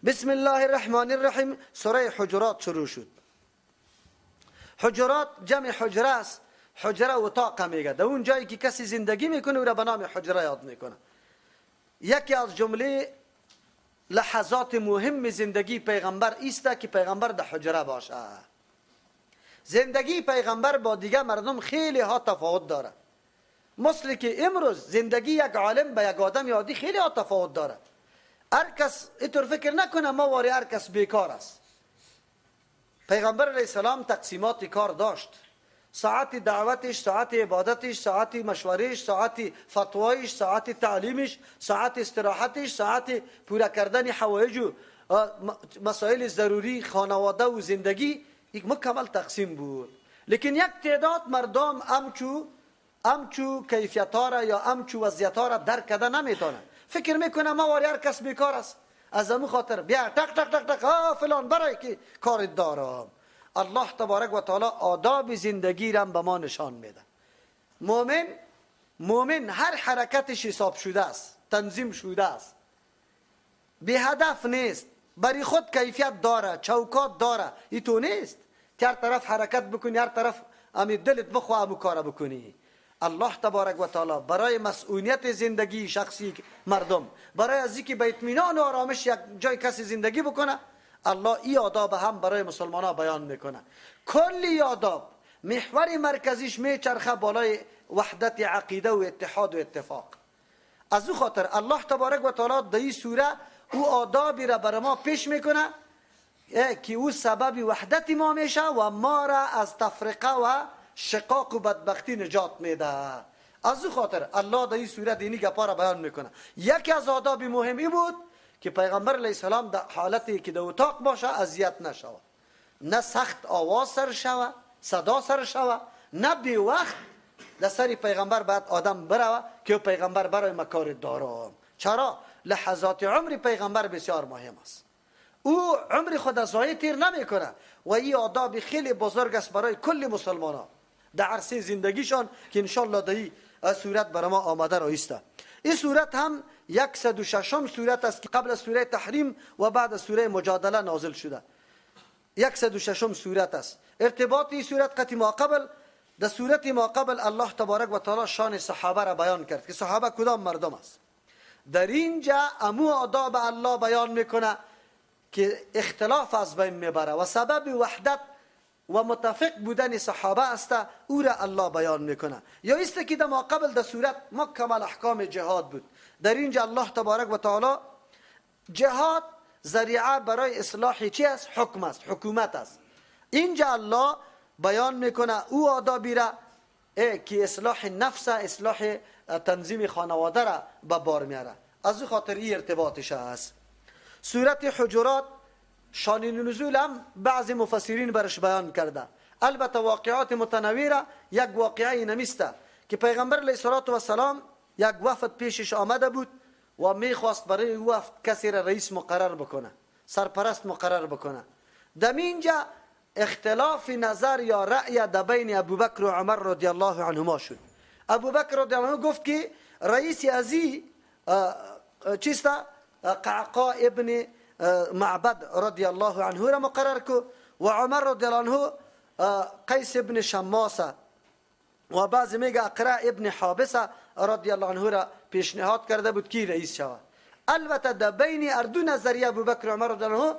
بسم الله الرحمن الرحیم. سوره حجرات شروع شد. حجرات جمع حجره است. حجره اتاق میگه. در اون جایی که کسی زندگی میکنه او را به نام حجره یاد میکنه. یکی از جمله لحظات مهم زندگی پیغمبر است که پیغمبر در حجره باشه. زندگی پیغمبر با دیگه مردم خیلی ها تفاوت داره. مثل که امروز زندگی یک عالم به یک آدم عادی خیلی ها تفاوت داره. هر کس اینطور فکر نکنه ما واری هر کس بیکار است. پیغمبر علیه السلام تقسیمات کار داشت. ساعت دعوتش، ساعت عبادتش، ساعت مشورش، ساعت فتوایش، ساعت تعلیمش، ساعت استراحتش، ساعت پورا کردن حوایج و مسائل ضروری خانواده و زندگی یک مکمل تقسیم بود. لیکن یک تعداد مردم امچو کیفیت‌ها را یا امچو وضعیت‌ها را درک کرده نمیتونه. فکر میکنه ما واری هر کس بیکار است. از همون خاطر بیا تک تک تک تک فلان برای که کار دارم. الله تبارک و تعالی آداب زندگی را به ما نشان میده. مومن هر حرکتش حساب شده است، تنظیم شده است، بی هدف نیست، برای خود کیفیت داره، چوکات داره. این تو نیست که هر طرف حرکت بکنی، هر طرف امی دلت بخواه امو کار بکنی. الله تبارک و تعالی برای مسئولیت زندگی شخصی مردم، برای از اینکه به اطمینان و آرامش یک جای کسی زندگی بکنه، الله این آداب هم برای مسلمان ها بیان میکنه. کلی آداب محور مرکزیش میچرخه بالای وحدت عقیده و اتحاد و اتفاق. از او خاطر الله تبارک و تعالی در این سوره او آدابی را برای ما پیش میکنه که او سبب وحدت ما میشه و ما را از تفرقه و شقاق و بدبختی نجات میده. از او خاطر الله در این سوره دینی گپا را بیان میکنه. یکی از آداب مهمی بود که پیغمبر علیه السلام در حالتی که در اتاق باشه اذیت نشوه، نه سخت آواز سر شوه، صدا سر شوه، نه بی وقت در سر پیغمبر باید آدم بروه که پیغمبر برای مکار دارم. چرا؟ لحظات عمر پیغمبر بسیار مهم است. او عمر خود از ضایع تیر نمیکنه و این آداب خیلی بزرگ است برای کل مسلمانان در عرصه زندگیشان که انشالله در این صورت برای ما آمده رایسته. این صورت هم 106م صورت است که قبل از سوره تحریم و بعد از سوره مجادله نازل شده. 106م صورت است. ارتباط این صورت قطعی ما قبل در صورت ما قبل الله تبارک و تعالی شان صحابه را بیان کرد که صحابه کدام مردم است. در اینجا امو آداب الله بیان میکنه که اختلاف از بین میبره و سبب وحدت و متفق بودن صحابه است او را الله بیان میکنه. یا است که در ما قبل در صورت مکمل احکام جهاد بود. در اینجا الله تبارک و تعالی جهاد ذریعه برای اصلاح چی است؟ حکم است، حکومت است. اینجا الله بیان میکنه او آدابی را که اصلاح نفس، اصلاح تنظیم خانواده را به بار میاره. از او خاطر این ارتباطش است. سورت حجرات شان نزول هم بعضی مفسرین برش بیان کرده. البته واقعات متنوعه. یک واقعه نمیسته که پیغمبر علیه السلام یک وفد پیشش آمده بود و میخواست برای وفد کسی را رئیس مقرر بکنه، سرپرست مقرر بکنه. در اینجا اختلاف نظر یا رأی در بین ابوبکر و عمر رضی الله عنهما شد. ابوبکر رضی الله عنه گفت که رئیس ازی چیسته قعقاع ابن معبد رضی الله عنه را مقرر کو و عمر رضی الله عنه قیس ابن شماسه و بعضی میگه اقرا ابن حابسه رضی الله عنه را پیشنهاد کرده بود که رئیس شود. البته در بین اردو نظریه ابوبکر و عمر رضی الله عنه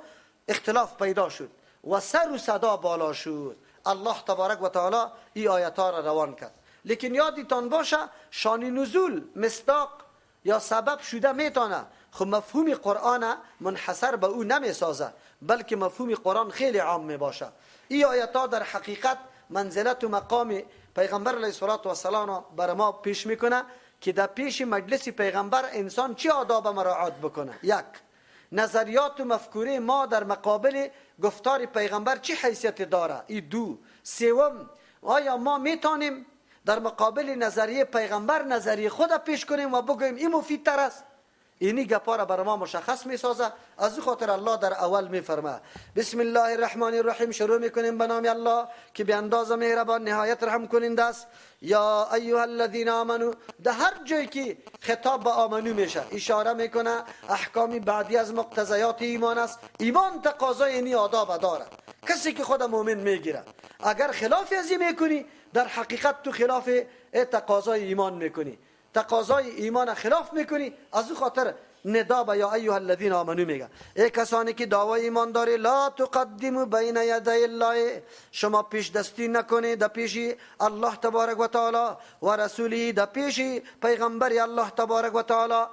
اختلاف پیدا شد و سر و صدا بالا شد. الله تبارک و تعالی این آیات را روان کرد. لیکن یادتان باشه شان نزول مصداق یا سبب شده میتونه، خب مفهوم قرآن منحصر به او نمیسازه، بلکه مفهوم قرآن خیلی عام میباشه. این آیات ها در حقیقت منزلت و مقام پیغمبر علیه السلام بر ما پیش میکنه که در پیش مجلس پیغمبر انسان چه آداب مراعات بکنه. یک، نظریات و مفکوره ما در مقابل گفتار پیغمبر چه حیثیت داره. این دو. سوم، آیا ما میتونیم در مقابل نظریه پیغمبر نظریه خود پیش کنیم و بگوییم این مفیدتر است، اینی گپا را بر ما مشخص میسازه. از او خاطر الله در اول میفرمه بسم الله الرحمن الرحیم، شروع میکنیم به نام الله که به اندازه مهربان نهایت رحم کننده است. یا ایها الذین آمنو، در هر جایی که خطاب به آمنو میشه اشاره میکنه احکامی بعدی از مقتضیات ایمان است. ایمان تقاضای اینی آداب داره. کسی که خود مؤمن میگیره اگر خلاف ازی میکنی در حقیقت تو خلاف تقاضای ایمان میکنی، تقاضای ایمان خلاف میکنی. از او خاطر ندا به یا ایها الذین آمنو میگه ای کسانی که دعوای ایمان داری لا تقدموا بین یدی الله، شما پیش دستی نکنید در پیش الله تبارک و تعالی و رسوله، در پیش پیغمبر الله تبارک و تعالی.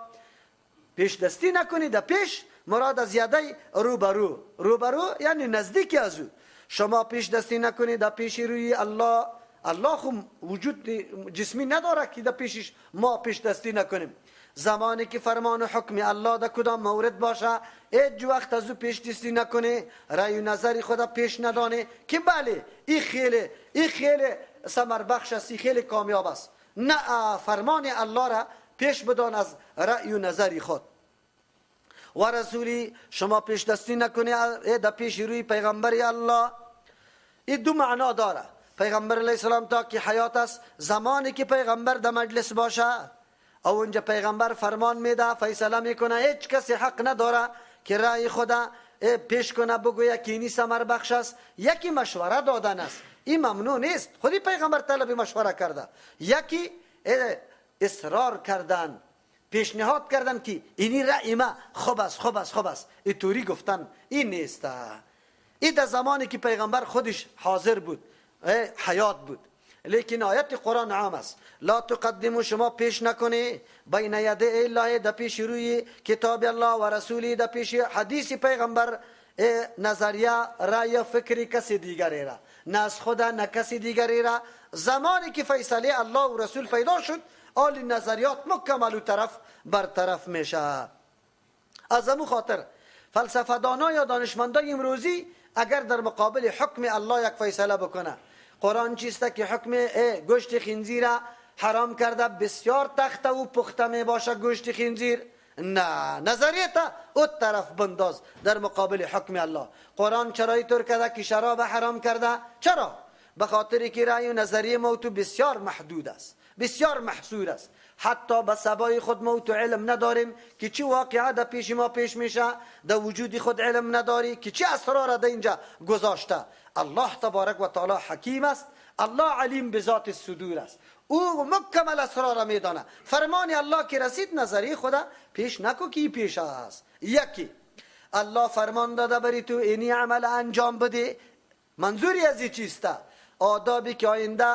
پیش دستی نکنید در پیش مراد از یدی روبرو، روبرو یعنی نزدیک از او. شما پیش دستی نکنید در پیش روی الله. الله خو وجود جسمی نداره که در پیشش ما پیش دستی نکنیم. زمانی که فرمان و حکم الله در کدام مورد باشه هیچ وقت از او پیش دستی نکنه، رأی و نظری خدا پیش ندانه که بله این خیلی ثمر بخش است، این خیلی کامیاب است. نه، فرمان الله را پیش بدان از رأی و نظری خود. و رسولی، شما پیش دستی نکنه در پیش روی پیغمبر الله. این دو معنا داره. پیغمبر علیه السلام تا که حیات است، زمانی که پیغمبر در مجلس باشه او اونجا پیغمبر فرمان میده، فیصله میکنه، هیچ کسی حق نداره که رأی خدا پیش کنه بگویه که اینی ثمر بخش است. یکی مشوره دادن است، این ممنوع نیست، خودی پیغمبر طلب مشوره کرده. یکی اصرار کردن، پیشنهاد کردن که اینی رأی ما خوب است این طوری گفتن، این نیست. این در زمانی که پیغمبر خودش حاضر بود، حیات بود. لیکن آیت قرآن عام است. لا تقدموا، شما پیش نکنی بین یدی الله، در پیش روی کتاب الله و رسولی، در پیش حدیث پیغمبر نظریه رای فکری کسی دیگری را، نه از خدا نه کسی دیگری را. زمانی که فیصله الله و رسول پیدا شد آل نظریات مکمل و طرف برطرف میشه. از همون خاطر فلسفه دانا یا دانشمندای امروزی اگر در مقابل حکم الله یک فیصله بکنه، قرآن چیسته که حکم گوشت خنزیر حرام کرده، بسیار تخته و پخته می باشه گوشت خنزیر، نه، نظریه تا او طرف بنداز در مقابل حکم الله. قرآن چرا اینطور کرده که شراب حرام کرده؟ چرا؟ به خاطر که رأی و نظریه موتو بسیار محدود است، بسیار محصور است. حتی به سبای خود موتو علم نداریم که چی واقعه در پیش ما پیش میشه، در وجود خود علم نداری که چی اسرار در اینجا گذاشته. الله تبارک و تعالی حکیم است، الله علیم به ذات الصدور است، او مکمل اسرار میدانه. فرمان الله که رسید نظریه خدا پیش نکو که پیش است. یکی الله فرمان داده بری تو اینی عمل انجام بده. منظوری از این چیسته؟ آدابی که آینده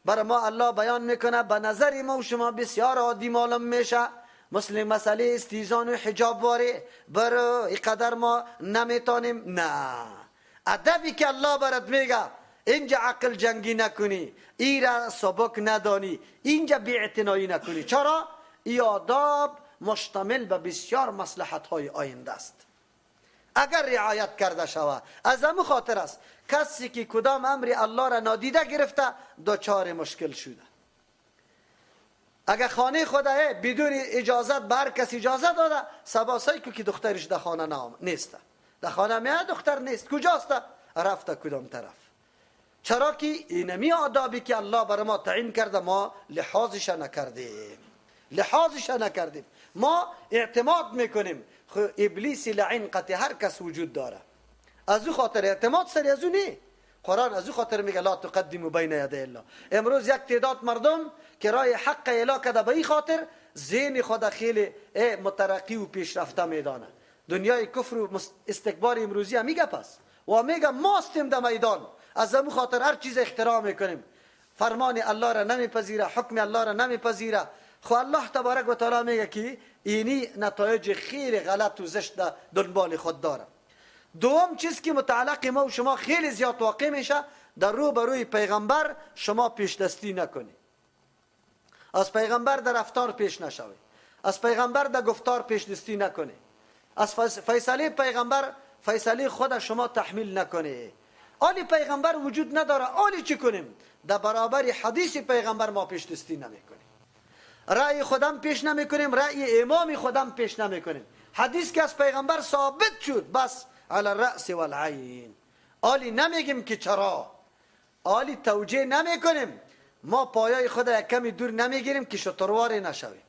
برای ما الله بیان میکنه به نظر ما و شما بسیار عادی معلوم میشه، مثل مسئله استیزان و حجاب واره، برای اینقدر ما نمیتونیم. نه، ادبی که الله برات میگه اینجا عقل جنگی نکنی، ایرا سبک ندانی، اینجا بی‌اعتنایی نکنی. چرا؟ این آداب مشتمل به بسیار مصلحت های آینده است اگر رعایت کرده شود. از همون خاطر است کسی که کدام امر الله را نادیده گرفته دچار مشکل شده. اگر خانه خدا بدون اجازت بر کس اجازه داده، سباسایی که دخترش در خانه نیست، در خانه میاد دختر نیست، کجاست؟ رفته کدام طرف. چرا که اینمی آدابی که الله بر ما تعیین کرده ما لحاظش نکردیم. ما اعتماد میکنیم ابلیس لعین قطع هر کس وجود داره، از او خاطر اعتماد سری از او نه. قرآن از او خاطر میگه لا تقدموا بین یدی الله. امروز یک تعداد مردم که رای حق اعلا کرده به این خاطر ذهن خود خیلی مترقی و پیشرفته میدانه. دنیای کفر و استکبار امروزی هم میگه پس و میگه ما هستیم در میدان، از همون خاطر هر چیز اختراع میکنیم، فرمان الله را نمیپذیره، حکم الله را نمیپذیره. خو الله تبارک و تعالی میگه که اینی نتایج خیلی غلط و زشت دنبال خود داره. دوم چیز که متعلق ما و شما خیلی زیاد واقع میشه، در روبروی پیغمبر شما پیش دستی نکنی، از پیغمبر در رفتار پیش نشوی، از پیغمبر در گفتار پیش دستی نکنی، از فیصله پیغمبر فیصله خود شما تحمیل نکنی. آلی پیغمبر وجود نداره، آلی چی کنیم؟ در برابر حدیث پیغمبر ما پیش دستی نمی کنیم. رأی خودم پیش نمی کنیم، رأی امام خودم پیش نمی کنیم. حدیث که از پیغمبر ثابت شد بس علی الرأس والعین. آلی نمیگیم که چرا، آلی توجیه نمی کنیم. ما پایای خود یک کمی دور نمیگیریم که شترواری نشویم.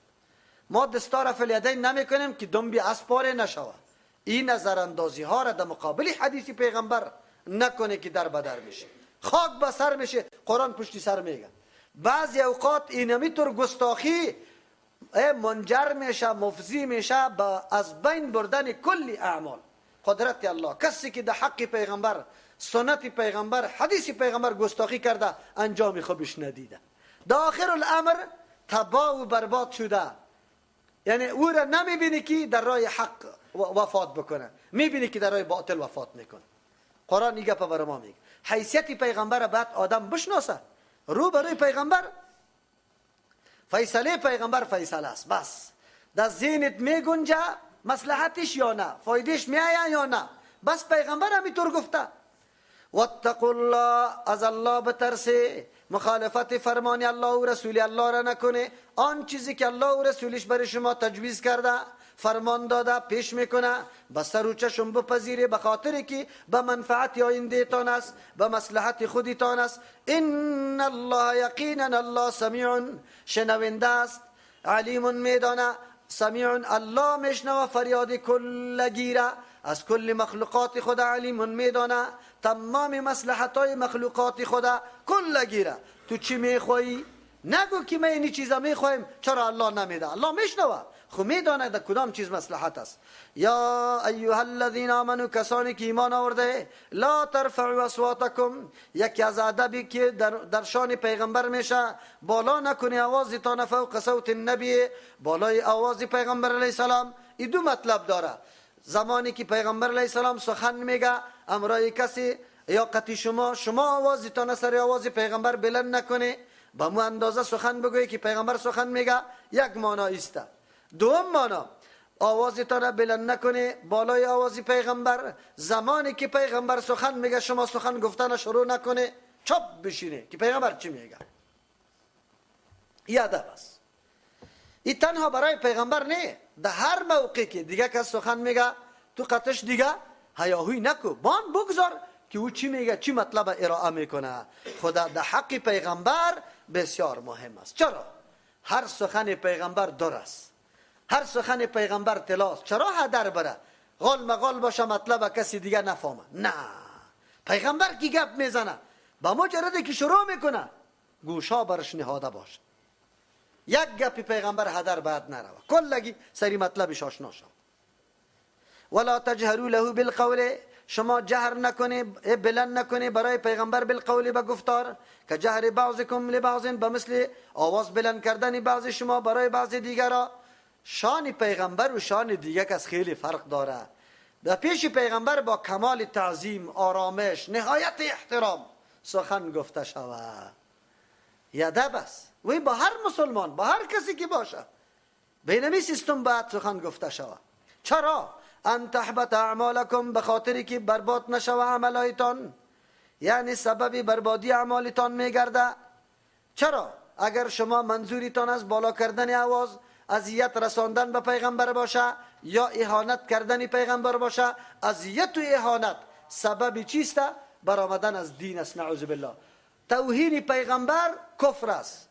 ما دستار فلیدین نمی کنیم که دنبی اسپاره نشوه. این نظر اندازی ها را در مقابل حدیث پیغمبر نکنه که در بدر میشه، خاک به سر میشه، قرآن پشتی سر میگه. بعضی اوقات اینمی طور گستاخی منجر میشه، مفضی میشه به از بین بردن کلی اعمال. قدرت الله، کسی که در حق پیغمبر، سنت پیغمبر، حدیث پیغمبر گستاخی کرده انجام خوبش ندیده، در آخر الامر تباه و برباد شده. یعنی او را نمیبینی که در راه حق وفات بکنه، میبینی که در راه باطل وفات میکنه. قرآن این گپ برای ما میگه. حیثیت پیغمبر بعد آدم بشناسه، رو برای پیغمبر، فیصله پیغمبر فیصله است. بس در ذهنت میگنجه مصلحتش یا نه، فایدهش میآید یا نه، بس پیغمبر همینطور گفته. واتقوا الله، از الله بترسه، مخالفت فرمان الله و رسول الله را نکنه. آن چیزی که الله و رسولش برای شما تجویز کرده، فرمان داده، پیش میکنه، بس سر و چشم بپذیره، به خاطر که به منفعت آینده تان است، به مصلحت خودتان است. ان الله، یقینا الله سمیع، شنونده است، علیم میدانه، سمیع الله میشنوه فریاد کل گیره، از کل مخلوقات خدا علیم میدانه، تمام مصلحت های مخلوقات خدا کل گیره. تو چی میخوایی؟ نگو که ما اینی چیزا میخوایم چرا الله نمیده، الله میشنوه، خو میدانه در کدام چیز مصلحت است. یا ایها الذین آمنوا، کسانی که ایمان آورده، لا ترفعوا اصواتکم، یکی از ادبی که در شان پیغمبر میشه، بالا نکنی آوازتان فوق صوت النبی، بالای آواز پیغمبر علیه السلام. این دو مطلب داره. زمانی که پیغمبر علیه السلام سخن میگه، امرای کسی یا قطعی شما آوازتان سر آواز پیغمبر بلند نکنه، با مو اندازه سخن بگویی که پیغمبر سخن میگه، یک معنی است. دوم معنی، آوازتان بلند نکنه بالای آواز پیغمبر، زمانی که پیغمبر سخن میگه شما سخن گفتن شروع نکنه، چپ بشینه که پیغمبر چی میگه. این ادب است. این تنها برای پیغمبر نه، در هر موقع که دیگه کس سخن میگه تو قطعش دیگه هیاهوی نکو، بان بگذار که او چی میگه، چی مطلب ارائه میکنه. خدا در حق پیغمبر بسیار مهم است. چرا؟ هر سخن پیغمبر درست، هر سخن پیغمبر تلاست. چرا هدر بره غال مغال باشه مطلب کسی دیگه نفهمه؟ نه، پیغمبر کی گپ میزنه با مجرد که شروع میکنه گوشا برش نهاده باشه. یک گپ پیغمبر هدر بعد نروه، کلگی سری مطلبش آشنا شو. ولا تجهروا له بالقول، شما جهر نکنه، بلند نکنه برای پیغمبر بالقول، به گفتار، که جهر بعضکم لبعض، به مثل آواز بلند کردن بعض شما برای بعض دیگرا. شان پیغمبر و شان دیگه کس خیلی فرق داره. در پیش پیغمبر با کمال تعظیم، آرامش، نهایت احترام سخن گفته شود. ادب است. وی با هر مسلمان، با هر کسی که باشه، بینمی سیستم باید سخن گفته شود. چرا؟ ان تحبط اعمالکم، به خاطری که برباد نشوه عملایتان، یعنی سبب بربادی اعمالتان میگرده. چرا؟ اگر شما منظورتان از بالا کردن آواز، اذیت رساندن به پیغمبر باشه یا اهانت کردن پیغمبر باشه، اذیت و اهانت سبب چیست؟ برآمدن از دین است، نعوذ بالله. توهین پیغمبر کفر است،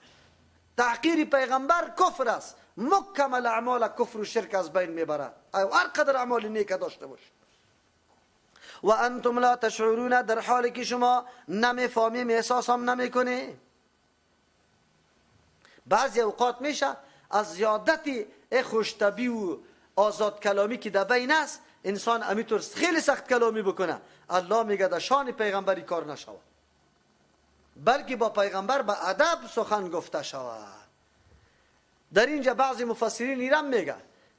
تحقیر پیغمبر کفر است. مکمل اعمال کفر و شرک از بین میبره، هر قدر اعمال نیک داشته باش. و انتم لا تشعرون، در حالی که شما نمیفهمیم، احساس هم نمیکنی. بعضی اوقات میشه از زیادتی خوشطبعی و آزاد کلامی که در بین است، انسان همینطور خیلی سخت کلامی بکنه. الله میگه در شان پیغمبری کار نشود، بلکه با پیغمبر به ادب سخن گفته شود. در اینجا بعضی مفسرین ایران میگه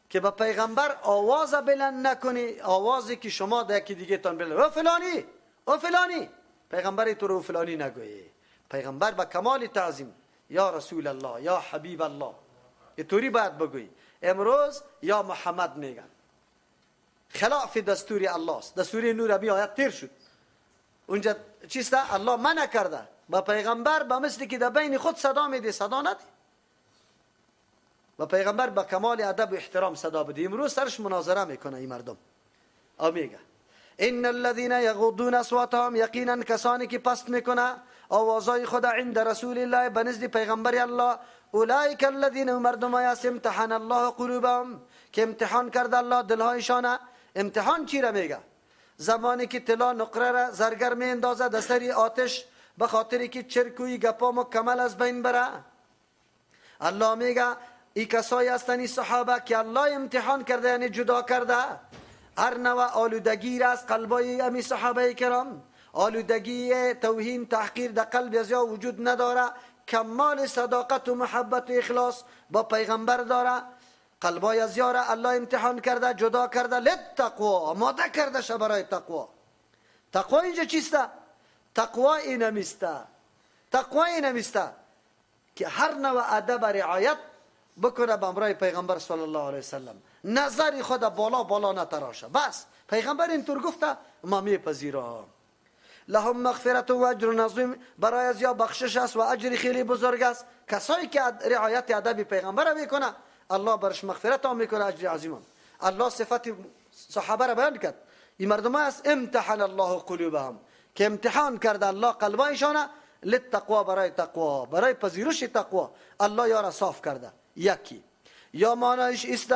که با پیغمبر آواز بلند نکنی، آوازی که شما در یکی دیگه تان بلند، او فلانی او فلانی، پیغمبری تو رو فلانی نگویی. پیغمبر با کمال تعظیم، یا رسول الله، یا حبیب الله، اینطوری باید بگویی. امروز یا محمد میگن، خلاف دستور الله است. دستور نور ابی آیت تیر شد، اونجا چیست؟ الله منع کرده با پیغمبر به مثلی که در بین خود صدا میده، صدا ندی. و پیغمبر با کمال ادب و احترام صدا بده. امروز سرش مناظره میکنه این مردم. او میگه ان الذين يغضون اصواتهم، یقینا کسانی که پست میکنه آوازای خود عند رسول الله، به نزد پیغمبر الله، اولئک الذين مردم امتحن الله قلوبهم، که امتحان کرده الله دلهایشان. امتحان چی را میگه؟ زمانی که طلا نقره را زرگر می اندازه در سری آتش به خاطری که چرکوی گپا مکمل از بین بره. الله میگه ای کسایی هستند صحابه که الله امتحان کرده، یعنی جدا کرده هر نوع آلودگی را از قلبای امی صحابه کرام. آلودگی توهین تحقیر در قلب از یا وجود نداره، کمال صداقت و محبت و اخلاص با پیغمبر داره. قلبای از یاره الله امتحان کرده، جدا کرده، للتقوا، آماده کرده شه برای تقوا. تقوا اینجا چیسته؟ تقوا اینمیسته، تقوا اینمیسته که هر نوع ادب رعایت بکنه به امرای پیغمبر صلی الله علیه وسلم، نظر خود بالا نتراشه. بس پیغمبر اینطور گفته ما میپذیرم. لهم مغفرت و اجر عظیم، برای از یا بخشش است و اجر خیلی بزرگ است. کسایی که رعایت ادب پیغمبر میکنه الله برش مغفرت هم میکنه، اجر عظیم. الله صفت صحابه را بیان کرد. این مردم است امتحن الله قلوبهم، که امتحان کرده الله قلبایشان للتقوا، برای تقوا، برای پذیرش تقوا الله یارا صاف کرده. یکی یا معنیش است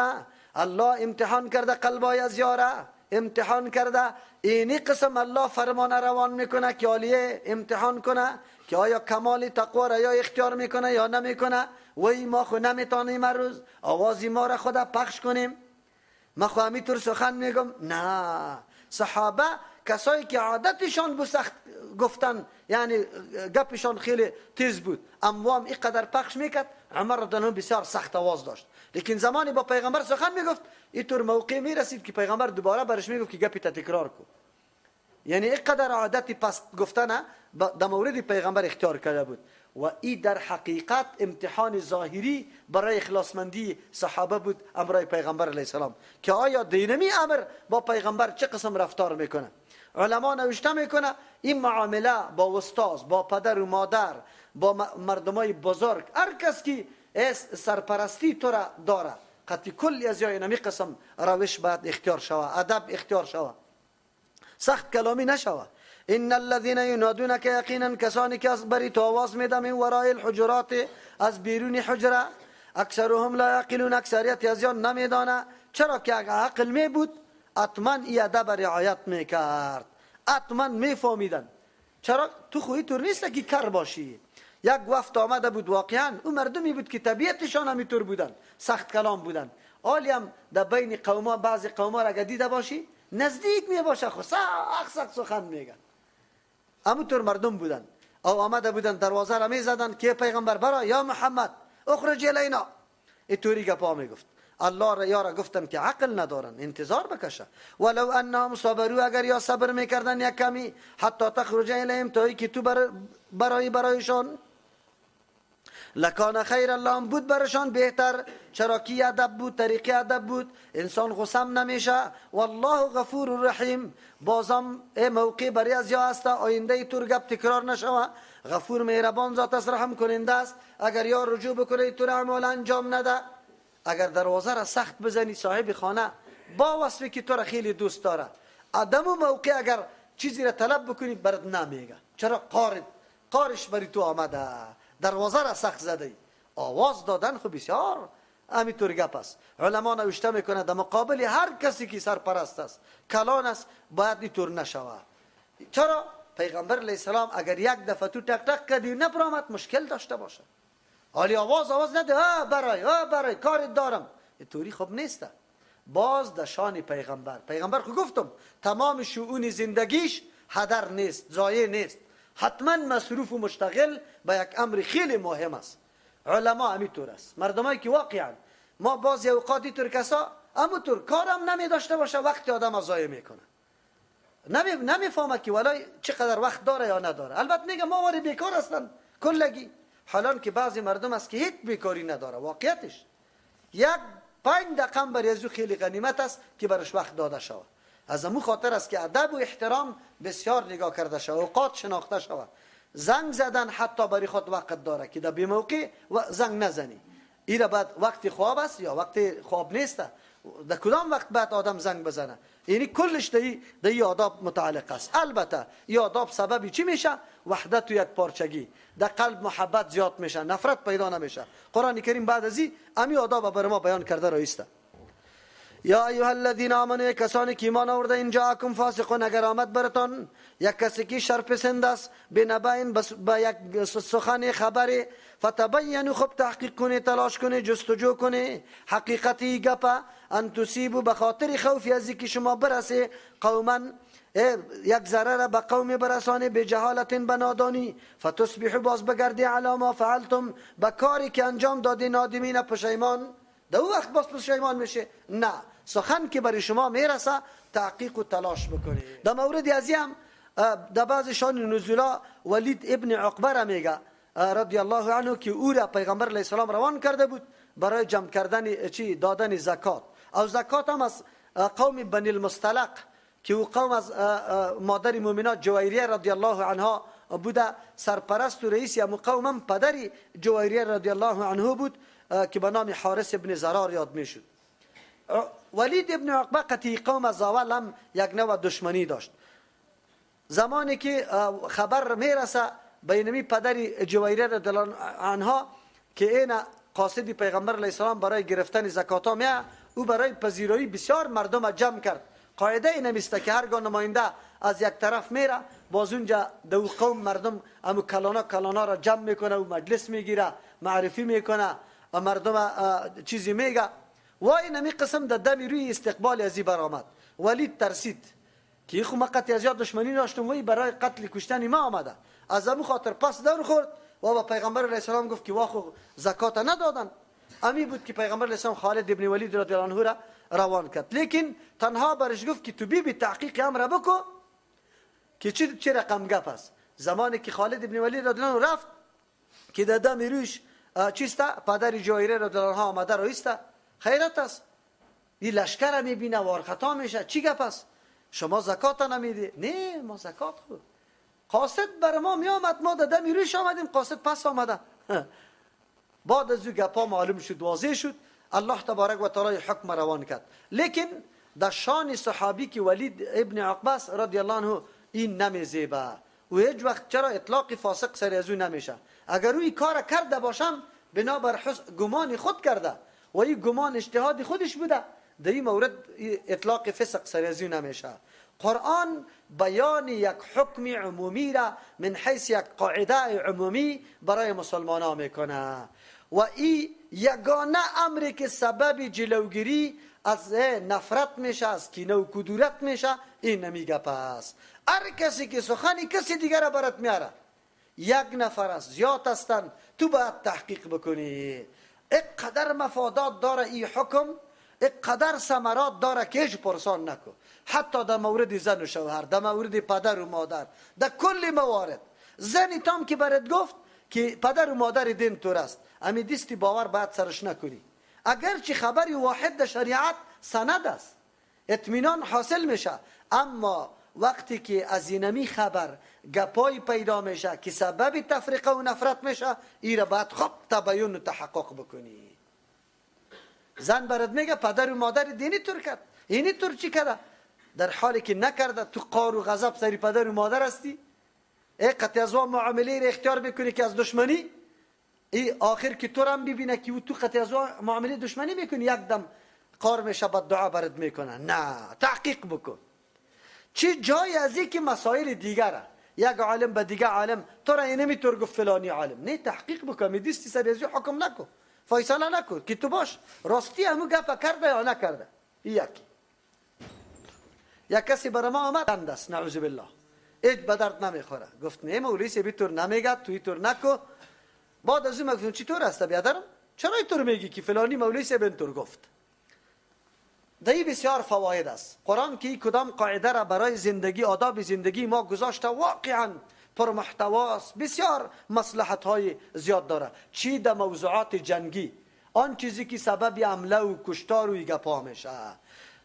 الله امتحان کرده قلبای از یارا، امتحان کرده اینی قسم الله فرمان روان میکنه که آلیه امتحان کنه که آیا کمال تقوا را یا اختیار میکنه یا نمیکنه. وی ما خو نمیتونیم روز آوازی ما را خود پخش کنیم، ما خو همینطور سخن میگم. نه، صحابه کسایی که عادتشان بود سخت گفتن، یعنی گپشان خیلی تیز بود، اموام اینقدر پخش میکرد. عمر رضی الله عنه بسیار سخت آواز داشت، لیکن زمانی با پیغمبر سخن میگفت اینطور موقع میرسید که پیغمبر دوباره برش میگفت که گپی تکرار کن. یعنی اینقدر عادتی پس گفتن در مورد پیغمبر اختیار کرده بود. و این در حقیقت امتحان ظاهری برای اخلاصمندی صحابه بود امرای پیغمبر علیه السلام، که آیا دینمی امر با پیغمبر چه قسم رفتار میکنه. علما نوشته میکنه این معامله با استاد، با پدر و مادر، با مردمای بزرگ، هر کس که سرپرستی تو را داره، قطعی کلی از یا اینمی قسم روش باید اختیار شوه، ادب اختیار شوه، سخت کلامی نشوه. ان الذين ينادونك، یقینا کسانی که از بری تو آواز میدن، من ورای الحجرات، از بیرون حجره، اکثرهم لا یعقلون، اکثریت از آن نمیدانه. چرا که اگر عقل می بود حتما این ادب رعایت میکرد، حتما میفهمیدن. چرا تو خویی طور نیست که کر باشی. یک وقت آمده بود واقعا اون مردمی بود که طبیعتشان همینطور بودن، سخت کلام بودن. حالی هم در بین قوما بعضی قوما را اگر دیده باشی نزدیک می باشه خو سخت سخن میگن. همونطور مردم بودن. او آمده بودن دروازه را می زدن که پیغمبر برا یا محمد اخرج الینا، اینطوری گپا میگفت. الله را یارا گفتن که عقل ندارن، انتظار بکشه. ولو انهم صبروا، اگر یا صبر میکردن یک کمی، حتی تخرج الیهم، تا که تو برایشان، لکان خیر اللهم، بود برشان بهتر. چرا کی ادب بود، طریقی ادب بود، انسان غصم نمیشه. والله غفور رحیم، بازم موقع برای از یا هست آینده طور گپ تکرار نشوه. غفور مهربان ذات است، رحم کننده است. اگر یا رجوع بکنه طور اعمال انجام نده. اگر دروازه را سخت بزنی صاحب خانه با وصفی که تو را خیلی دوست داره، آدم و موقع اگر چیزی را طلب بکنی برات نمیگه. چرا؟ قارش بری تو آمده، دروازه را سخت زده. آواز دادن خو بسیار همینطور گپ است. علما نوشته میکنه در مقابل هر کسی که سرپرست است، کلان است، باید اینطور نشوه. چرا؟ پیغمبر علیه السلام اگر یک دفعه تو تک تک کردی نپرامد مشکل داشته باشه. حالی آواز نده برای کارت دارم، اینطوری خوب نیست. باز در شان پیغمبر خو گفتم تمام شؤون زندگیش هدر نیست، ضایع نیست، حتما مصروف و مشتغل به یک امر خیلی مهم است. علما همینطور است. مردمایی که واقعا ما بعضی اوقاتی طور کسا همونطور کارم نمی داشته باشه، وقت آدم ضایع میکنه، نمیفهمه که ولای چقدر وقت داره یا نداره. البته میگه ما وری بیکار هستن کلگی، حالان که بعضی مردم است که هیچ بیکاری نداره. واقعیتش یک 5 دقیقه برای ازو خیلی غنیمت است که برش وقت داده شود. از امو خاطر است که ادب و احترام بسیار نگاه کرده شود، اوقات شناخته شود. زنگ زدن حتی برای خود وقت داره که در بی موقع زنگ نزنی. ایره بعد وقت خواب است یا وقت خواب نیست؟ در کدام وقت بعد آدم زنگ بزنه؟ یعنی کلش دی آداب متعلق است. البته این آداب سببی چی میشه؟ وحدت و یک پارچگی، در قلب محبت زیاد میشه، نفرت پیدا نمیشه. قرآن کریم بعد از این امی آداب بر ما بیان کرده رایسته. یا ایها الذین آمنوا، کسانی که ایمان آورده، این جاءکم فاسقون، اگر آمد برتان یک کسی که شرپسند است، بنبأ، با یک سخن خبری، فتبینوا، خب تحقیق کنه، تلاش کنه، جستجو کنه حقیقتی گپ، ان تصیبوا، بخاطر خوفی از اینکه شما برسه، قوما، یک ضرر به قوم برسانه، به جهالت، به نادانی، فتصبحوا، باز بگردی، علی ما فعلتم، به کاری که انجام دادی، نادمین، پشیمان. در اون وقت باز پشیمان میشه؟ نه، سخن که برای شما میرسه تحقیق و تلاش بکنید. در مورد ازی هم در بعض شان نزولا ولید ابن عقبه را میگه رضی الله عنه که او را پیغمبر علیه السلام روان کرده بود برای جمع کردن دادن زکات. او زکات هم از قوم بنی المصطلق که او قوم از مادر مومنات جویریه رضی الله عنها بوده، سرپرست و رئیس هم قوم هم پدری جویریه رضی الله عنه بود که به نام حارث ابن زرار یاد میشد. ولید ابن عقبه قطعی قوم از اول هم یک نوع دشمنی داشت. زمانی که خبر میرسه بینمی پدری جویریه رضی الله عنها که این قاصد پیغمبر علیه السلام برای گرفتن زکات ها میه، او برای پذیرایی بسیار مردم جمع کرد. قاعده این نمیسته که هرگاه نماینده از یک طرف میره، باز اونجا دو قوم مردم امو کلانا را جمع میکنه و مجلس میگیره، معرفی میکنه و مردم چیزی میگه. و این همی قسم در دمی روی استقبال ازی برآمد. ولید ترسید که خو مقتی از یاد دشمنی داشتم، وی برای قتل کشتن ما آمده، از امو خاطر پس دور خورد و با پیغمبر علیه السلام گفت که واخو زکات ندادن. امی بود که پیغمبر علیه السلام خالد ابن ولید رضی الله عنه را روان کرد، لیکن تنها برش گفت که تو بی تحقیق امر بکو که چه رقم گپ است. زمانی که خالد ابن ولید رضی الله عنه رفت که در دم روش چیستا پدر جویریه رضی الله عنه آمده رایسته، خیرت است، این لشکر میبینه وار خطا میشه، چی گپ است؟ شما زکات نمیدی؟ نه، ما زکات خود قاصد بر ما میآمد، ما در دم روش آمدیم، قاصد پس آمده. بعد از او گپا معلوم شد، واضح شد، الله تبارک و تعالی حکم روان کرد. لیکن در شان صحابی که ولید ابن عقبه رضی الله عنه این نمیزیبه و هیچ وقت چرا اطلاق فاسق سر از او نمیشه. اگر او کار کرده باشم بنابر گمان خود کرده و این گمان اجتهاد خودش بوده، در این مورد اطلاق فسق سر از او نمیشه. قرآن بیان یک حکم عمومی را من حیث یک قاعده عمومی برای مسلمان ها میکنه و این یگانه امری که سبب جلوگیری از نفرت میشه، از کینه و کدورت میشه، این نمیگه. پس هر کسی که سخنی کسی دیگر برات میاره، یک نفر است، زیاد هستن، تو باید تحقیق بکنی. اقدر مفادات داره این حکم، اقدر ثمرات داره که هیچ پرسان نکن. حتی در مورد زن و شوهر، در مورد پدر و مادر، در کل موارد. زنی تام که برات گفت که پدر و مادر دین تو است، امی دیستی باور باید سرش نکنی. اگرچه خبری واحد در شریعت سند است، اطمینان حاصل میشه، اما وقتی که از اینمی خبر گپای پیدا میشه که سبب تفریقه و نفرت میشه، این را باید خوب تبیین و تحقق بکنی. زن برات میگه پدر و مادر دینی طور کرد، اینی طور چی کرده؟ در حالی که نکرده، تو قار و غضب سری پدر و مادر هستی، قطع از معامله را اختیار بکنی که از دشمنی، ای آخر که تو هم ببینه که تو قطع از معامله دشمنی میکنی، یک دم قار میشه بد دعا برات میکنه. نه، تحقیق بکن. چه جای از این که مسائل دیگره، یک عالم به دیگه عالم تو را اینمی طور گفت فلانی عالم، نه، تحقیق بکن. میدیستی سر ازی حکم نکن، فیصله نکن که تو باش راستی همو گپ کرده یا نکرده. یک کسی برای ما آمد است، نعوذ بالله، هیچ به درد نمیخوره، گفت نه مولوی سی بی طور نمیگه، توی طور نکن. بعد از اون گفتم چی طور است بیادرم؟ چرا اینطور میگی که فلانی مولوی سی اینطور گفت؟ دایی بسیار فواید است. قرآن که کدام قاعده را برای زندگی، آداب زندگی ما گذاشته، واقعا پر محتواست، بسیار مصلحت های زیاد داره. چی در موضوعات جنگی، آن چیزی که سبب حمله و کشتار و گپا میشه،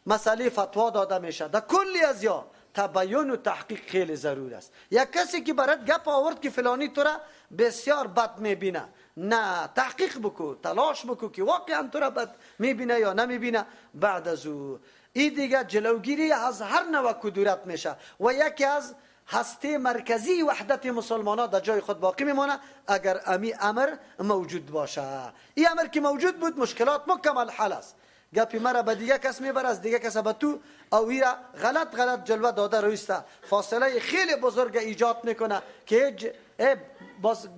مسئله فتوا داده میشه، در کلی از یا تبیین و تحقیق خیلی ضرور است. یک کسی که برات گپ آورد که فلانی تو را بسیار بد میبینه، نه، تحقیق بکو، تلاش بکو که واقعا تو را بد میبینه یا نمیبینه. بعد از او این دیگه جلوگیری از هر نوع کدورت میشه و یکی از هسته مرکزی وحدت مسلمان ها در جای خود باقی میمانه اگر امی امر موجود باشه. این امر که موجود بود مشکلات مکمل حل است. گپی مرا به دیگه کس میبره، از دیگه کس به تو، او ایرا غلط جلوه داده رویسته، فاصله خیلی بزرگ ایجاد میکنه که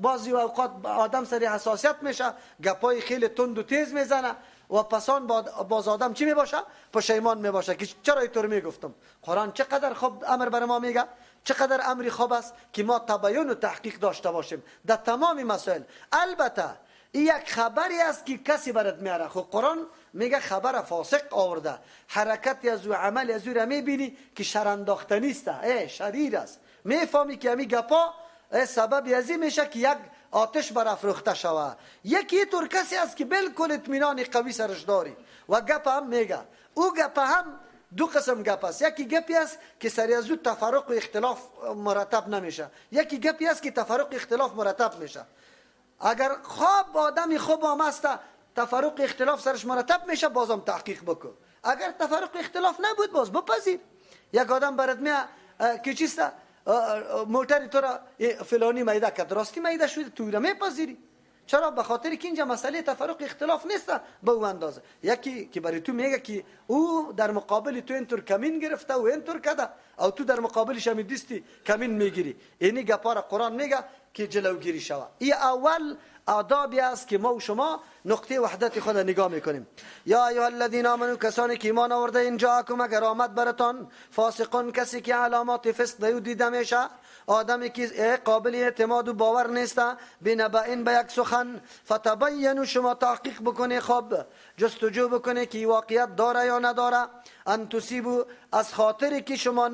بعضی اوقات آدم سری حساسیت میشه، گپای خیلی تند و تیز میزنه و پسان باز آدم چی میباشه؟ پشیمان میباشه که چرا اینطور میگفتم. قرآن چقدر خوب امر بر ما میگه، چقدر امری خوب است که ما تبیین و تحقیق داشته باشیم در تمام مسائل. البته این یک خبری است که کسی برات میاره. خب قرآن میگه خبر فاسق آورده، حرکتی از او، عمل از او را میبینی که شرانداختنی است، شریر است، میفهمی که همی گپا سبب ازی میشه که یک آتش برافروخته شوه. یکی طور کسی است که بالکل اطمینان قوی سرش داری و گپ هم میگه. او گپ هم دو قسم گپ است. یکی گپی است که سری از او تفرق و اختلاف مرتب نمیشه، یکی گپی است که تفرق اختلاف مرتب میشه. اگر خواب آدمی خوب هم است تفرق اختلاف سرش مرتب میشه، بازم تحقیق بکن. اگر تفرق اختلاف نبود باز بپذیر. یک آدم برات میاد که چیست موتر تو را فلانی میده کرد، راستی میده شده، تو را میپذیری. چرا؟ به خاطر که اینجا مسئله تفرق اختلاف نیست به اون اندازه. یکی که برای تو میگه که او در مقابل تو اینطور کمین گرفته و اینطور کرده، او تو در مقابلش هم دیستی کمین میگیری. اینی گپا را قرآن میگه که جلوگیری شوه. این اول آدابی است که ما و شما نقطه وحدت خود نگاه میکنیم. یا ایها الذین آمنوا، کسانی که ایمان آورده، این جاءکم، اگر آمد براتان، فاسقون، کسی که علامات فسق دیده میشه، آدمی که قابل اعتماد و باور نیست، بنبأ، به یک سخن، فتبینوا، شما تحقیق بکنه، خب جستجو بکنه که واقعیت داره یا نداره، ان تصیبوا، از خاطری که شما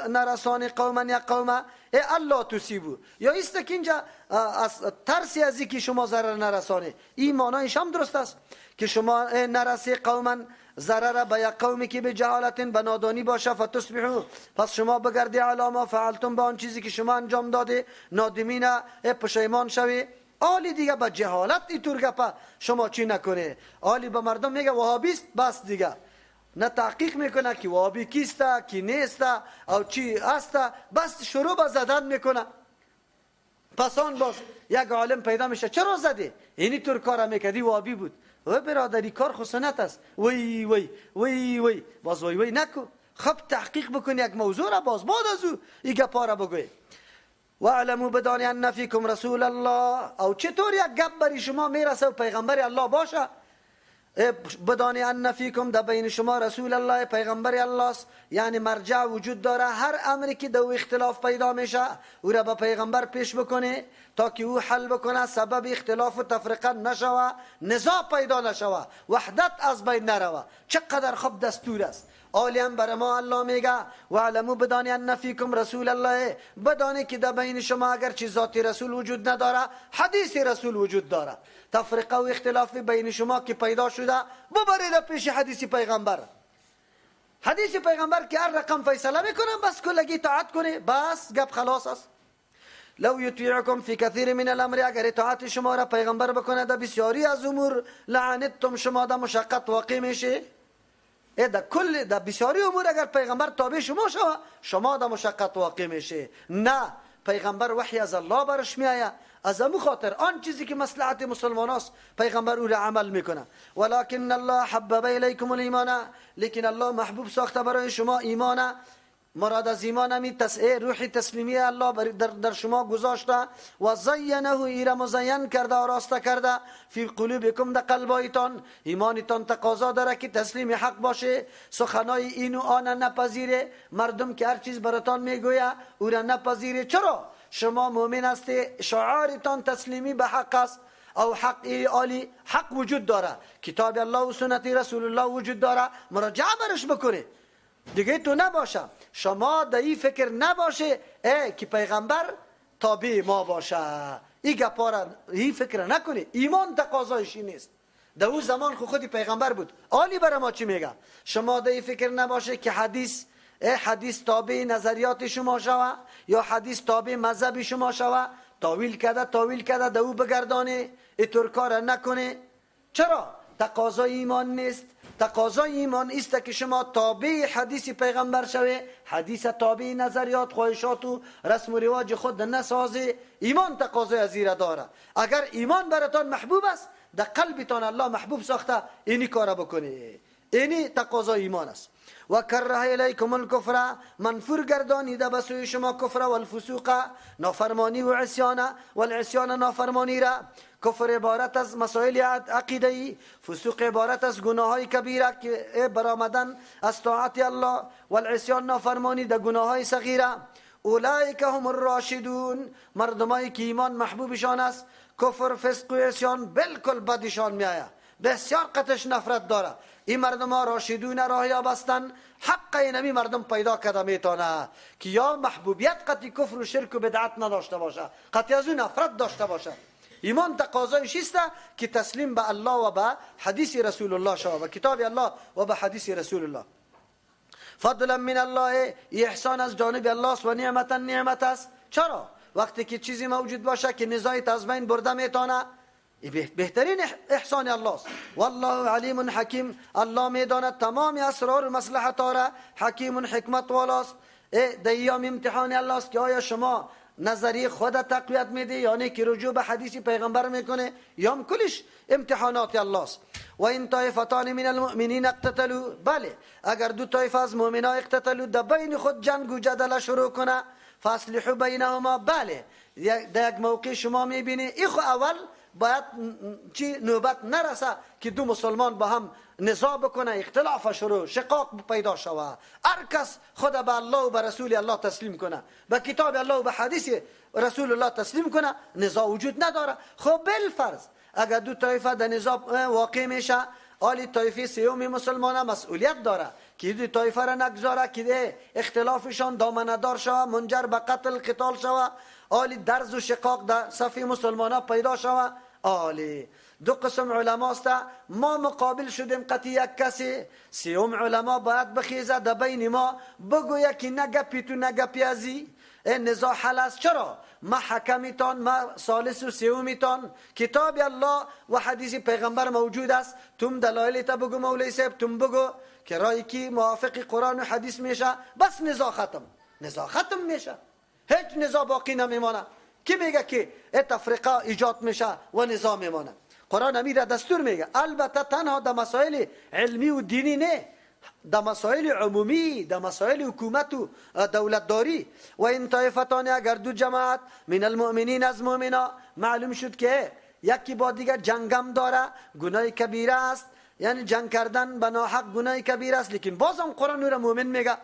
نرسان قوما یا قوما، الله تصیبوا، یا است که اینجا از ترسی از اینکه شما ضرر نرسانه. این معنایش هم درست است که شما نرسی قوما ضرر به یک قومی که به جهالت، به نادانی باشه، فتصبحوا، پس شما بگردی علی ما فعلتم، به آن چیزی که شما انجام داده، نادمین، پشیمان شوی. آلی دیگه به جهالت اینطور گپا شما چی نکنه. آلی به مردم میگه وهابیست، بس دیگه نه تحقیق میکنه که وهابی کیسته کی نیسته او چی است، بس شروع به زدن میکنه. پس آن باز یک عالم پیدا میشه، چرا زدی؟ اینی طور کار میکردی وهابی بود. و برادری کار خسنت است. وی وی وی وی باز وی وی نکو. خب تحقیق بکن یک موضوع را، باز بعد از او این گپا را بگوی. واعلموا، بدانی، ان فیکم رسول الله، او چطور یک گپ بری شما میرسه و پیغمبر الله باشه. بدانی ان فیکم، در بین شما رسول الله، پیغمبر الله است. یعنی مرجع وجود داره، هر امری که دو اختلاف پیدا میشه او را به پیغمبر پیش بکنه تا که او حل بکنه، سبب اختلاف و تفرقه نشوه، نزاع پیدا نشوه، وحدت از بین نروه. چقدر خوب دستور است. آلیم بر ما الله میگه واعلموا، بدانی ان فیکم رسول الله، بدانی که در بین شما اگر چی ذات رسول وجود نداره، حدیث رسول وجود داره. تفرقه و اختلاف بین شما که پیدا شده، ببرید پیش حدیث پیغمبر. حدیث پیغمبر که هر رقم فیصله میکنه، بس کلگی اطاعت کنه، بس گپ خلاص است. لو یطیعکم فی کثیر من الامر، اگر اطاعت شما را پیغمبر بکنه در بسیاری از امور، لعنتم، شما در مشقت واقع میشه. در بسیاری امور اگر پیغمبر تابع شما شوه، شما در مشقت واقع میشه. نه، پیغمبر وحی از الله برش میآید، از امو خاطر آن چیزی که مصلحت مسلمان است پیغمبر او را عمل میکنه. ولکن الله حبب الیکم الایمان، لیکن الله محبوب ساخته برای شما ایمان. مراد از ایمان همی روح تسلیمی الله در شما گذاشته و زینه، ایره مزین کرده، آراسته کرده، فی قلوبکم، در قلبایتان. ایمانتان تقاضا داره که تسلیم حق باشه، سخنای این و آن نپذیره، مردم که هر چیز براتان میگویه او را نپذیره. چرا؟ شما مؤمن هستی، شعارتان تسلیمی به حق است، او حق عالی، حق وجود داره، کتاب الله و سنت رسول الله وجود داره، مراجعه برش بکنه دیگه. تو نباشه، شما در این فکر نباشه که پیغمبر تابع ما باشه، این گپا را این فکر نکنی. ایمان تقاضایش نیست. در اون زمان خودی پیغمبر بود. عالی برای ما چی میگه؟ شما در این فکر نباشه که حدیث حدیث تابع نظریات شما شوه یا حدیث تابع مذهب شما شوه، تاویل کرده دو بگردانه، اینطور کار نکنه. چرا؟ تقاضای ایمان نیست. تقاضای ایمان است که شما تابع حدیث پیغمبر شوه، حدیث تابع نظریات خواهشات و رسم و رواج خود نسازه. ایمان تقاضای ازیره داره. اگر ایمان براتان محبوب است، در قلبتان الله محبوب ساخته، اینی کار بکنه. اینی تقاضای ایمان است. و کره الیکم الکفر، منفور گردانیده به سوی شما کفر و الفسوق، نافرمانی و عصیان، و العصیان نافرمانی را. کفر عبارت از مسائل عقیده‌ای، فسوق عبارت از گناه‌های کبیره که برآمدن از طاعت الله، و العصیان نافرمانی در گناه‌های صغیره. اولئک هم الراشدون، مردمایی که ایمان محبوبشان است، کفر فسق و عصیان بالکل بدشان میآید، بسیار قطعش نفرت داره. این مردم ها راشدون راهیاب هستند. حق اینمی مردم پیدا کرده میتونه که یا محبوبیت قطعی کفر و شرک و بدعت نداشته باشه، قطعی از اون نفرت داشته باشه. ایمان تقاضایش است که تسلیم به الله و به حدیث رسول الله شود، به کتاب الله و به حدیث رسول الله. فضلا من الله، احسان از جانب الله است، و نعمت است. چرا؟ وقتی که چیزی موجود باشه که نزاعت از بین برده میتونه، بهترین احسان الله است. والله علیم حکیم، الله میداند تمام اسرار و مصلحت را. حکیم حکمت والاست. در ایام امتحان الله است که آیا شما نظری خود تقویت میده، یعنی که رجوع به حدیث پیغمبر میکنه، یا کلش امتحانات الله است. و این طایفتان من المؤمنین اقتتلوا، بله اگر دو طایفه از مؤمنان اقتتلوا، در بین خود جنگ و جدل شروع کنه، فاصلحوا بینهما، بله در یک موقع شما میبینی ایخو اول باید چی نوبت نرسه که دو مسلمان با هم نزاع بکنه، اختلاف شروع، شقاق پیدا شوه. هر کس خود به الله و به رسول الله تسلیم کنه، به کتاب الله و به حدیث رسول الله تسلیم کنه، نزاع وجود نداره. خب بالفرض اگر دو طایفه در نزاع واقع میشه، آلی طایفه سیوم مسلمان مسئولیت داره که دو طایفه را نگذاره که اختلافشان دامنه‌دار شوه، منجر به قتل قتال شوه، آلی درز و شقاق در صف مسلمان پیدا شوه. آلی دو قسم علما است، ما مقابل شدیم قطعی یک کسی، سیوم علما باید بخیزه در بین ما بگویه که نگپی تو نگپی ازی، این نزاع حل است. چرا؟ ما حکمیتان، ما ثالث و سیومیتان، کتاب الله و حدیث پیغمبر موجود است. تم دلایل تا بگو مولوی صاحب، تم بگو که رای کی موافق قرآن و حدیث میشه، بس نزاع ختم. نزاع ختم میشه، هیچ نزاع باقی نمیمانه. کی میگه که تفرقه ایجاد میشه و نزاع میمانه؟ قرآن امیر دستور میگه. البته تنها در مسائل علمی و دینی نه، در مسائل عمومی، در مسائل حکومت و دولتداری. و این طایفتان، اگر دو جماعت من المؤمنین از مؤمنا، معلوم شد که یکی با دیگر جنگم داره، گناه کبیره است، یعنی جنگ کردن به ناحق گناه کبیره است، لیکن بازم قرآن نور مؤمن میگه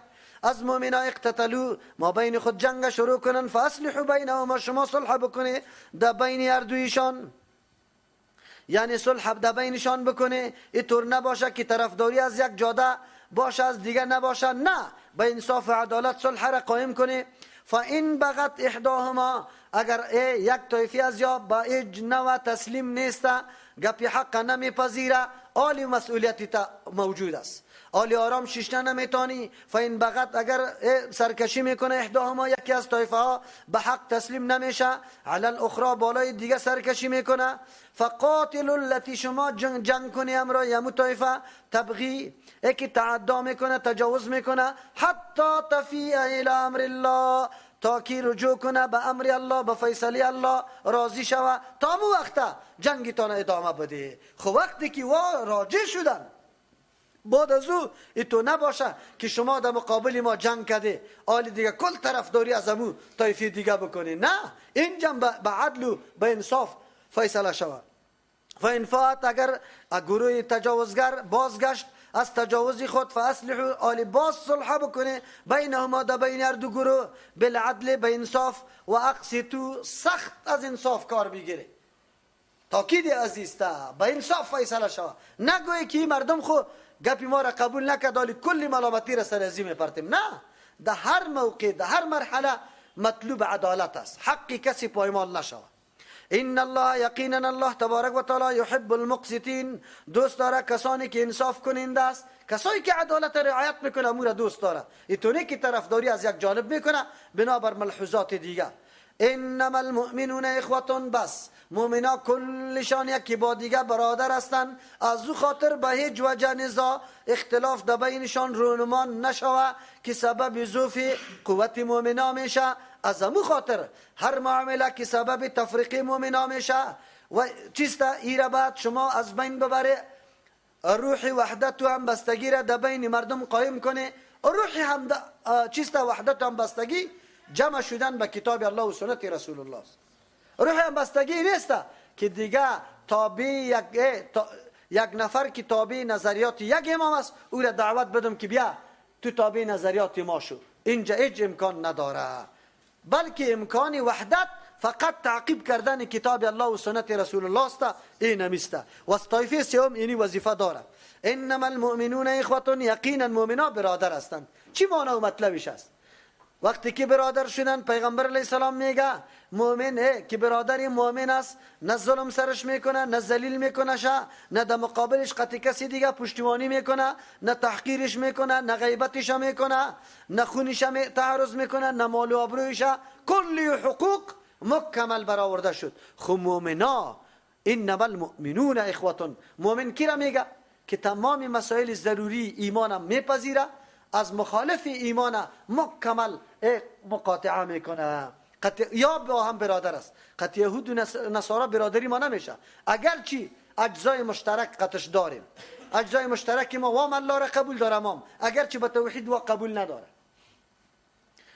از مؤمنا اقتتلوا، ما بین خود جنگ شروع کنن، فاصلحوا بینهما، شما صلح بکنه در بین هر دویشان، یعنی صلح در بینشان بکنه. اینطور نباشه که طرفداری از یک جاده باشه از دیگر نباشه، نه، به انصاف و عدالت صلح را قائم کنه. فان بغت احداهما، اگر یک طایفه از یا با اجنوا تسلیم نیست، گپی حق نمیپذیره، آلی مسئولیتی تا موجود است، آلی آرام شیشنه نمیتانی. فین بغت، اگر سرکشی میکنه، احداهما یکی از طایفه ها به حق تسلیم نمیشه، علی الاخرى بالای دیگه سرکشی میکنه، فقاتل التي، شما جنگ کنی امرا یمو طایفه تبغی، یکی تعدا میکنه، تجاوز میکنه، حتی تفیء الی امر الله، تا کی رجوع کنه به امر الله، به فیصله الله راضی شوه، تا مو وقت جنگتان ادامه بده. خب وقتی که راضی شدن، بعد از او تو نباشه که شما در مقابل ما جنگ کرده، آلی دیگه کل طرفداری از امو طایفه دیگه بکنی، نه، اینجا به عدل و به انصاف فیصله شود. فان فات، اگر گروه تجاوزگر بازگشت از تجاوز خود، فاصلحوا، آلی باز صلح بکنه، بینهما، در بین هر دو گروه، بالعدل، به انصاف، و اقسطوا، سخت از انصاف کار بگیره. تاکید عزیز تا به انصاف فیصله شود، نگویی که مردم خو گپی ما را قبول نکرد، آلی کلی ملامتی را سر ازی میپرتیم. نه، در هر موقع، در هر مرحله مطلوب عدالت است، حقی کسی پایمال نشود. ان الله یقینا الله تبارک و تعالی یحب المقسطین، دوست داره کسانی که انصاف کننده است، کسانی که عدالت رعایت میکنه امور دوست داره. اینطوری که طرفداری از یک جانب میکنه بنابر ملحوظات دیگه. انما المؤمنون اخوتون، بس مؤمنا کلشان یکی با دیگه برادر هستند، از او خاطر به هیچ وجه نزاع اختلاف در بینشان رونما نشوه که سبب ضعف قوت مؤمنا میشه. از امو خاطر هر معامله که سبب تفریق مؤمنا میشه و چیستا ایره بعد شما از بین ببره، روح وحدت و همبستگی را در بین مردم قایم کنه. روح چیستا وحدت و همبستگی جمع شدن به کتاب الله و سنت رسول الله است. روح همبستگی نیست که دیگه تابع یک نفر که تابع نظریات یک امام است او را دعوت بدم که بیا تو تابع نظریات ما شو. اینجا هیچ امکان نداره، بلکه امکان وحدت فقط تعقیب کردن کتاب الله و سنت رسول الله است. این نمیسته و طایفه سوم اینی وظیفه داره. انما المؤمنون اخوتون، یقینا مؤمنا برادر هستند. چی معنی و مطلبش است؟ وقتی که برادر شدن پیغمبر علیه السلام میگه مؤمن که برادر مؤمن است نه ظلم سرش میکنه، نه ذلیل میکنه شه، نه در مقابلش قطع کسی دیگه پشتیبانی میکنه، نه تحقیرش میکنه، نه غیبتش میکنه، نه خونش تعرض میکنه، نه مال و آبرویش. کلی حقوق مکمل برآورده شد. خو مؤمنا انما المؤمنون اخوتون، مؤمن کی را میگه؟ که تمام مسائل ضروری ایمانم میپذیره، از مخالف ایمان مکمل مقاطعه میکنه. یا با هم برادر است. قطع یهود و نصارا برادری ما نمیشه، اگرچه اجزای مشترک قطعش داریم. اجزای مشترک ما وام الله را قبول دارم، اگرچه به توحید و قبول نداره.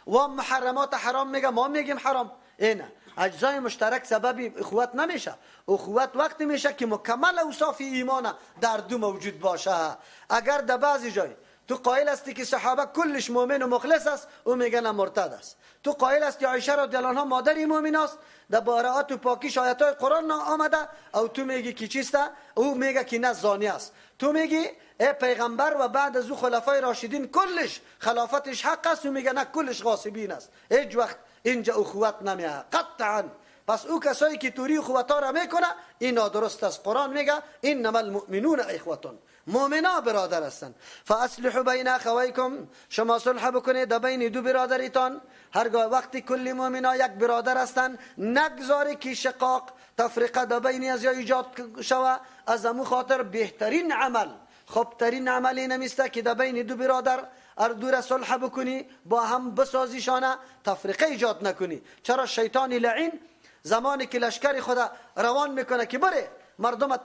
وام محرمات حرام میگه، ما میگیم حرام. اینه اجزای مشترک سبب اخوت نمیشه. اخوت وقتی میشه که مکمل اوصاف ایمان در دو موجود باشه. اگر در بعضی جای تو قائل هستی که صحابه کلش مؤمن و مخلص است، او میگن مرتد است. تو قائل هستی عایشه رضی الله عنها مادر مؤمن است، در براءت و پاکیش آیاتای قرآن آمده، او تو میگی که چیست؟ او میگه که نه زانی است. تو میگی ای پیغمبر و بعد از او خلفای راشدین کلش خلافتش حق است، او میگه نه کلش غاصبین است. هیچ وقت اینجا اخوت نمیه قطعا. پس او کسایی که توری اخوتا را میکنه این نادرست است. قرآن میگه انما المؤمنون اخوتون، مؤمنا برادر هستند. فاصلحوا بین اخویکم، شما صلح بکنید در بین دو برادریتان. هرگاه وقتی کل مؤمنا یک برادر هستند نگذاری که شقاق تفریقه در بین از ایجاد شوه. از امو خاطر بهترین عمل، خوبترین عملی نمیسته که در بین دو برادر اردور صلح بکنی، با هم بسازیشانه، تفریقه ایجاد نکنی. چرا شیطان لعین زمانی که لشکر خدا روان میکنه که بره مردم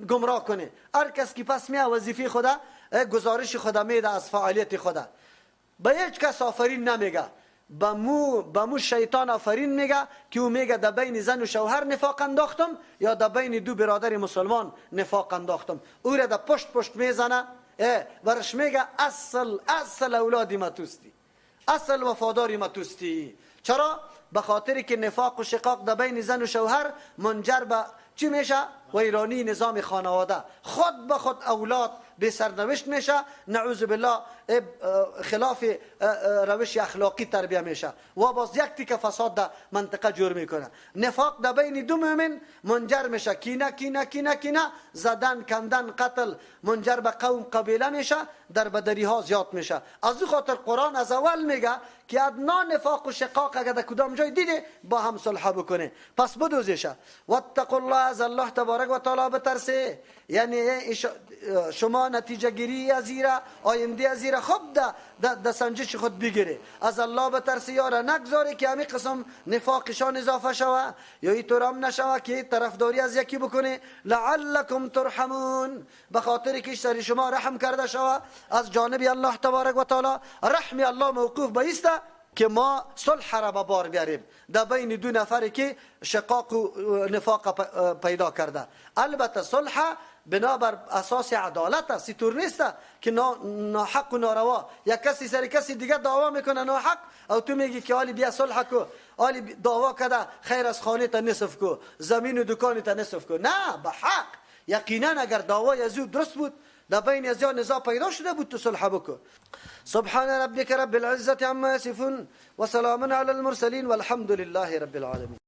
گمراه کنه، هر کس که پس میاد وظیفه خدا گزارش خدا میده از فعالیت خدا، به هیچ کس آفرین نمیگه، به مو شیطان آفرین میگه که او میگه در بین زن و شوهر نفاق انداختم یا در بین دو برادر مسلمان نفاق انداختم. او را در پشت میزنه، ورش میگه اصل اولادی ما توستی، اصل وفاداری ما توستی. چرا؟ به خاطری که نفاق و شقاق در بین زن و شوهر منجر به چی میشه؟ ویرانی نظام خانواده، خود به خود اولاد به سرنوشت میشه، نعوذ بالله خلاف روش اخلاقی تربیه میشه و باز یک تیکه فساد در منطقه جور میکنه. نفاق در بین دو مؤمن منجر میشه کینه زدن، کندن، قتل، منجر به قوم قبیله میشه، در بدری ها زیاد میشه. از این خاطر قرآن از اول میگه که ادنا نفاق و شقاق اگر در کدام جای دیده با هم صلح بکنه، پس بدوزیشه. واتقوا الله، از الله تبارک و تعالی بترسه. یعنی شما نتیجه گیری از ایره، آینده از ایره خود در سنجش خود بگیره. از الله بترسه یاره، نگذاری که همین قسم نفاقشان اضافه شوه یا اینطور هم نشوه که طرفداری از یکی بکنه. لعلکم ترحمون، به خاطر که سر شما رحم کرده شوه از جانب الله تبارک و تعالی. رحم الله موقوف بایسته که ما صلح را به بار بیاریم در بین دو نفری که شقاق و نفاق پیدا کرده. البته صلح بنابر اساس عدالت است، اینطور نیست که ناحق و ناروا یک کسی سر کسی دیگه دعوا میکنه ناحق او تو میگی که حالی بیا صلح کو، حالی دعوا کده خیر از خانه تا نصف کو، زمین و دکان تا نصف کو. نه، به حق. یقینا اگر دعوای از او درست بود در بین از نزاع پیدا شده بود تو صلح بکن. سبحان ربك رب العزة عما يصفون وسلام على المرسلين والحمد لله رب العالمين.